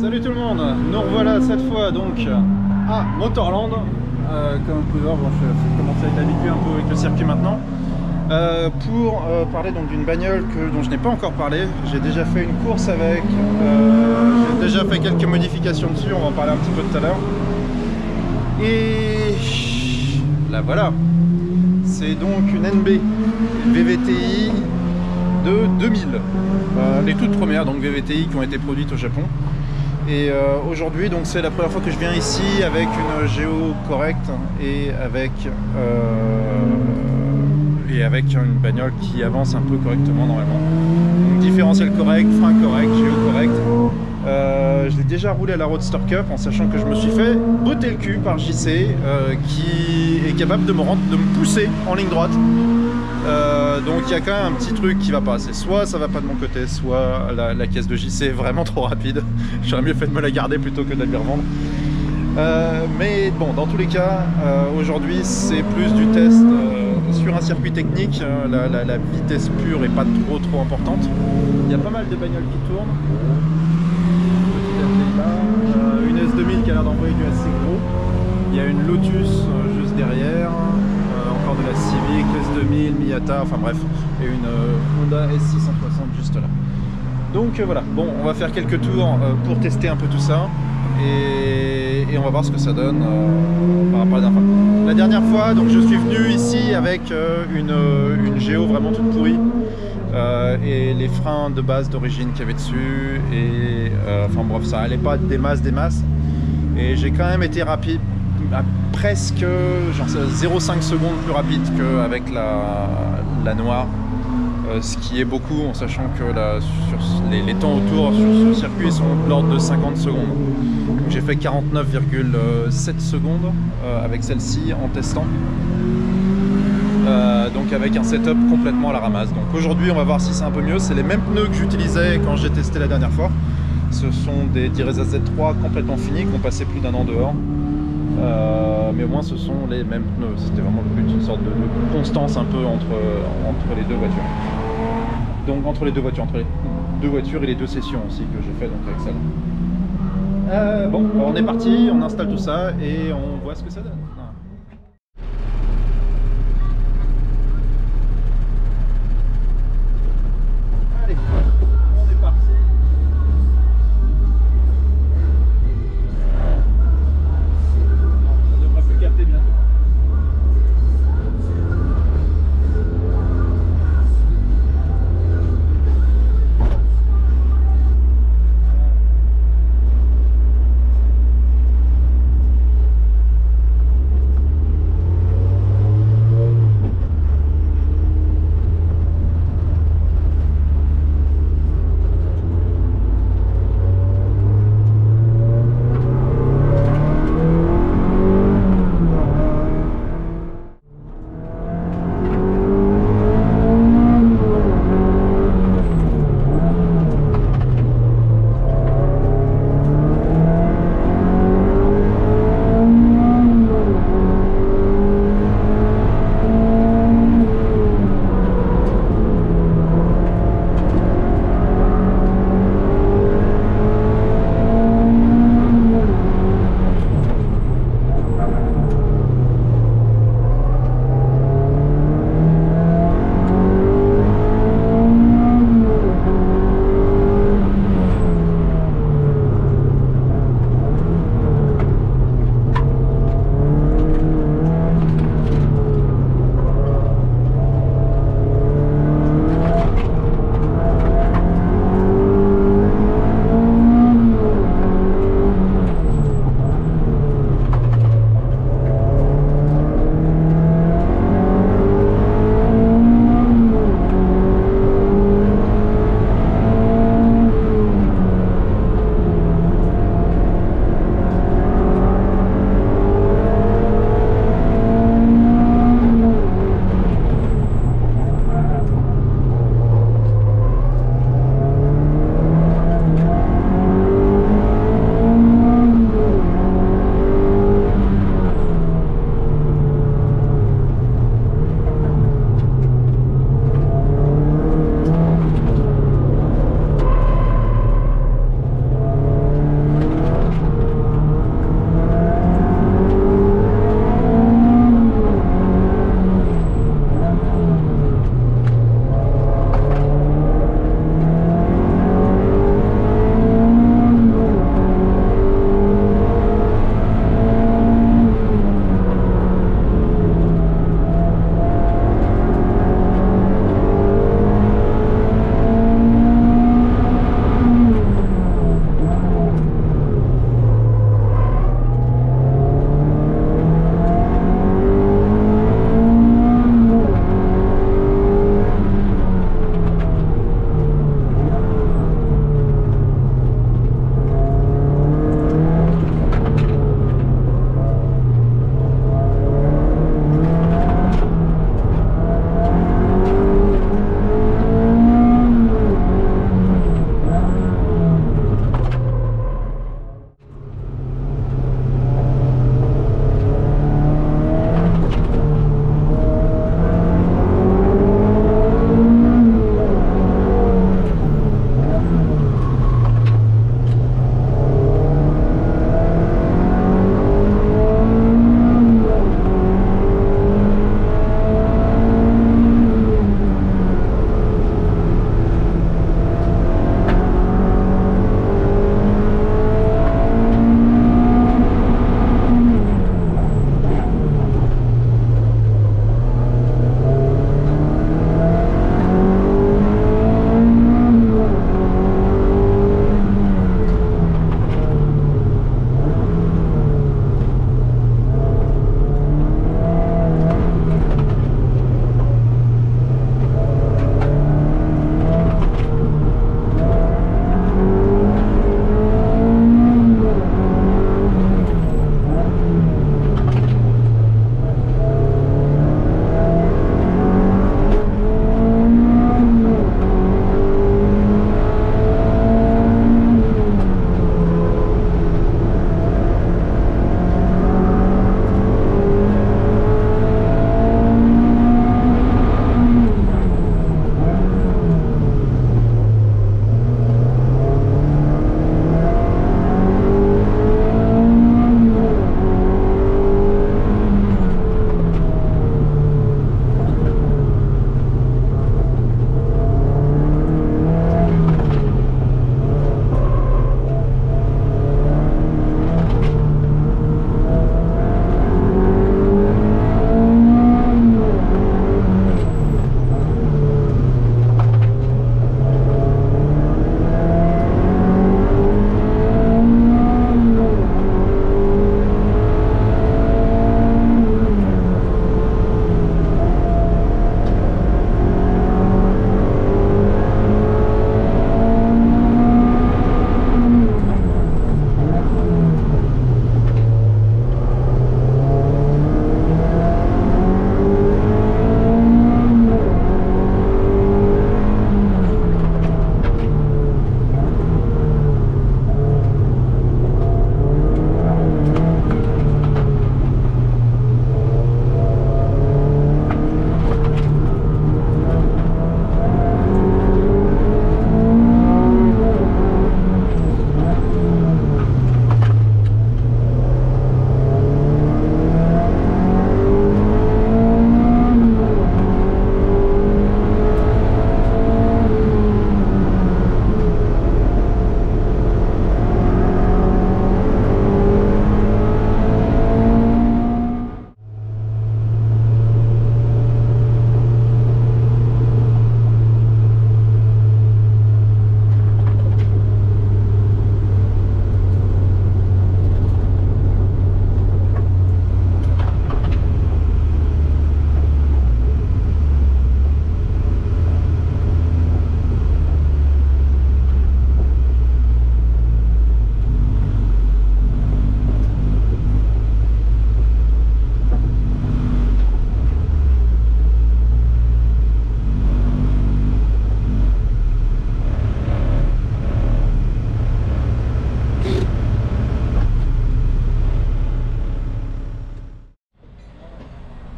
Salut tout le monde, nous revoilà cette fois donc à Motorland. Comme vous pouvez voir, bon, je commence à être habitué un peu avec le circuit maintenant. Pour parler donc d'une bagnole dont je n'ai pas encore parlé. J'ai déjà fait une course avec, j'ai déjà fait quelques modifications dessus, on va en parler un petit peu tout à l'heure. Et là voilà, c'est donc une NB VVTi de 2000, les toutes premières donc VVTi qui ont été produites au Japon. Et aujourd'hui donc c'est la première fois que je viens ici avec une géo correcte et avec une bagnole qui avance un peu correctement normalement. Donc différentiel correct, frein correct, géo correct. Je l'ai déjà roulé à la Roadster Cup en sachant que je me suis fait botter le cul par JC qui est capable de me pousser en ligne droite. Donc il y a quand même un petit truc qui va pas, c'est soit ça va pas de mon côté, soit la caisse de JC est vraiment trop rapide. J'aurais mieux fait de me la garder plutôt que de la lui revendre. Mais bon, dans tous les cas, aujourd'hui c'est plus du test sur un circuit technique. La vitesse pure est pas trop importante. Il y a pas mal de bagnoles qui tournent. Une S2000 qui a l'air d'envoyer du assez gros. Il y a une Lotus juste derrière. Encore de la Civic, S2000, Miata, enfin bref, et une Honda S660 juste là. Donc voilà, bon, on va faire quelques tours pour tester un peu tout ça et on va voir ce que ça donne par rapport à la dernière fois. La dernière fois, donc je suis venu ici avec une Géo vraiment toute pourrie et les freins de base d'origine qu'il y avait dessus et enfin bref, ça allait pas des masses et j'ai quand même été rapide. Presque genre 0,5 secondes plus rapide qu'avec la noire, ce qui est beaucoup en sachant que les temps autour sur ce circuit sont de l'ordre de 50 secondes. J'ai fait 49,7 secondes avec celle-ci en testant, donc avec un setup complètement à la ramasse. Donc aujourd'hui on va voir si c'est un peu mieux. C'est les mêmes pneus que j'utilisais quand j'ai testé la dernière fois. Ce sont des Direza Z3 complètement finis qui ont passé plus d'1 an dehors. Mais au moins ce sont les mêmes pneus, c'était vraiment le but, une sorte de constance un peu entre les deux voitures. Donc entre les deux voitures et les deux sessions aussi que j'ai fait donc avec celle-là. Bon, on est parti, on installe tout ça et on voit ce que ça donne. Allez, on est parti.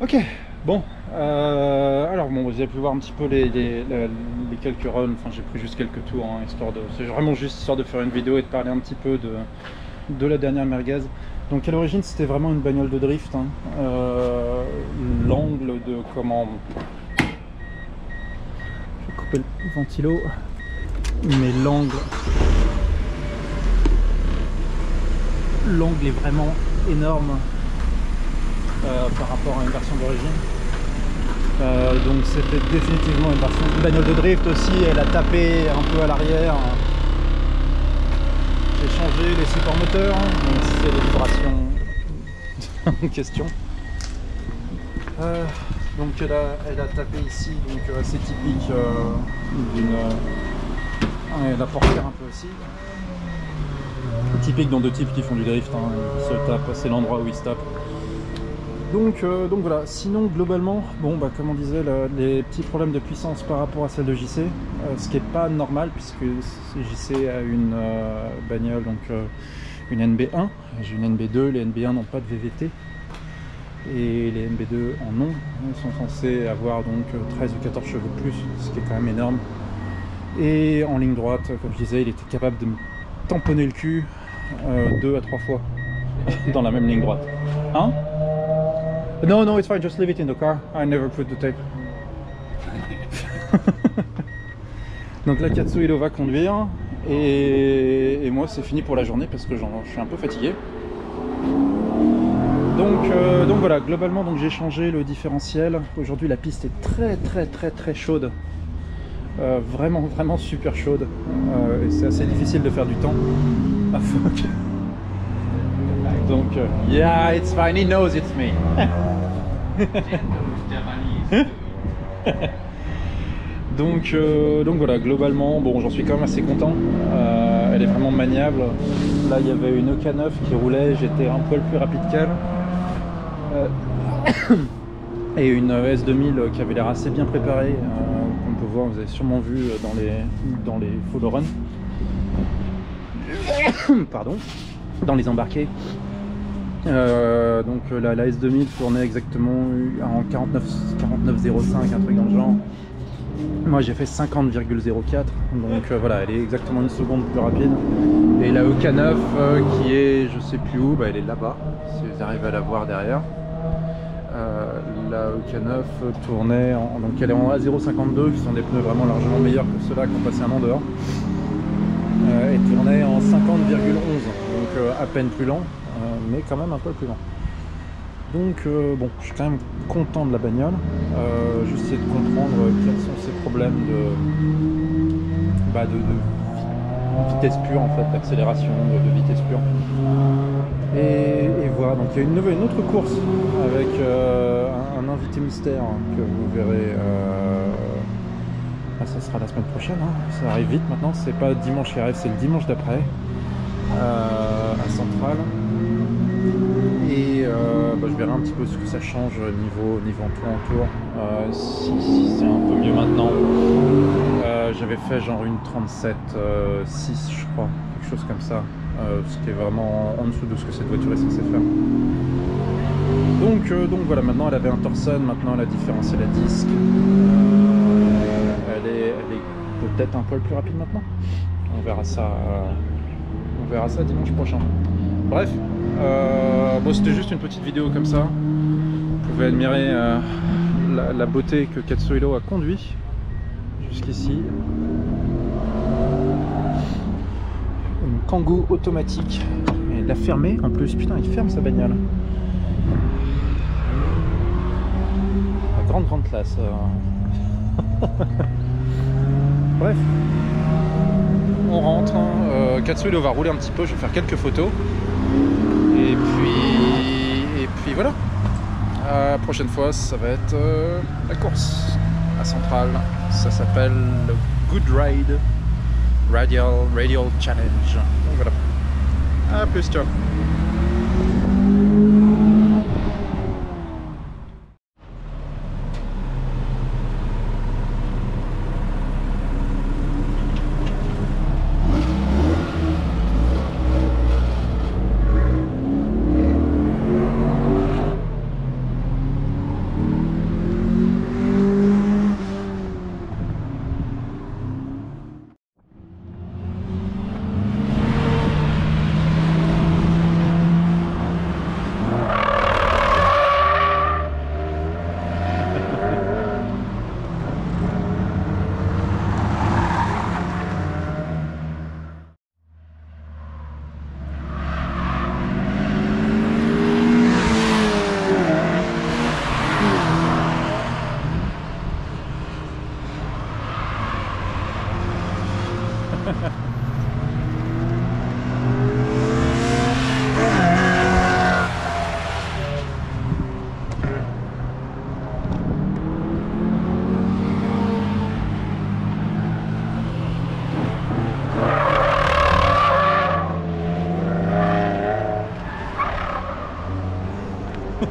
Ok, bon, alors bon, vous avez pu voir un petit peu les quelques runs, enfin j'ai pris juste quelques tours, hein, histoire de, c'est vraiment juste histoire de faire une vidéo et de parler un petit peu de la dernière merguez. Donc à l'origine c'était vraiment une bagnole de drift, hein. L'angle de comment... Je vais couper le ventilo, mais l'angle est vraiment énorme par rapport à une version d'origine. Donc c'était définitivement une bagnole de drift aussi, elle a tapé un peu à l'arrière. J'ai changé les supports moteurs, donc c'est les vibrations en question. Donc elle a tapé ici, donc assez typique d'une... la portière un peu aussi. Typique dans deux types qui font du drift, hein, ils se tapent, c'est l'endroit où ils se tapent. Donc voilà, sinon globalement, bon bah comme on disait, les petits problèmes de puissance par rapport à celle de JC, ce qui n'est pas normal puisque JC a une bagnole, donc une NB1, j'ai une NB2, les NB1 n'ont pas de VVT et les NB2 en ont, ils sont censés avoir donc 13 ou 14 chevaux de plus, ce qui est quand même énorme. Et en ligne droite, comme je disais, il était capable de me tamponner le cul 2 à 3 fois dans la même ligne droite. Hein? No, no, it's fine, just leave it in the car. I never put the tape. Donc là, Katsuhiro va conduire et moi c'est fini pour la journée parce que je suis un peu fatigué. Donc voilà, globalement donc j'ai changé le différentiel. Aujourd'hui la piste est très chaude. Vraiment super chaude. Et c'est assez difficile de faire du temps. Ah fuck. Donc, yeah, it's fine, he knows it's me. donc voilà, globalement, bon, j'en suis quand même assez content. Elle est vraiment maniable. Là, il y avait une EK9 qui roulait, j'étais un poil plus rapide qu'elle. Et une S2000 qui avait l'air assez bien préparée. On peut voir, vous avez sûrement vu dans les follow run. Pardon, dans les embarqués. Donc la S2000 tournait exactement en 49,05, un truc dans le genre. Moi j'ai fait 50,04, donc voilà, elle est exactement une seconde plus rapide. Et la EK9 qui est je sais plus où, bah, elle est là-bas, si vous arrivez à la voir derrière. La EK9 tournait donc elle est en A052, qui sont des pneus vraiment largement meilleurs que ceux-là qui ont passé un an dehors. Et tournait en 50,11, donc à peine plus lent, mais quand même un peu plus lent. Donc bon, je suis quand même content de la bagnole. J'essaie de comprendre quels sont ces problèmes de vitesse pure en fait, d'accélération, de vitesse pure. Et voilà, donc il y a une autre course avec un invité mystère que vous verrez. Ça sera la semaine prochaine, hein. Ça arrive vite maintenant, c'est pas dimanche qui arrive, c'est le dimanche d'après à Centrale. Et je verrai un petit peu ce que ça change niveau en tour, si c'est un peu mieux maintenant. J'avais fait genre une 37,6 je crois, quelque chose comme ça, ce qui est vraiment en dessous de ce que cette voiture est censée faire. Donc voilà, maintenant elle avait un Torsen, maintenant elle a différentiel à disque. Elle est peut-être un poil plus rapide maintenant. On verra ça dimanche prochain. Bref, bon, c'était juste une petite vidéo comme ça. Vous pouvez admirer la beauté que Katsuhiro a conduit jusqu'ici. Une Kangoo automatique. Et il l'a fermée en plus. Putain, il ferme sa bagnole. La grande classe. Bref, on rentre, hein. Katsuhiro va rouler un petit peu, je vais faire quelques photos et puis voilà. La prochaine fois ça va être la course à Centrale, ça s'appelle le Good Ride Radial Challenge. Donc voilà, à plus, ciao.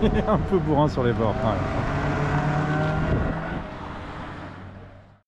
Il est un peu bourrin sur les bords quand même.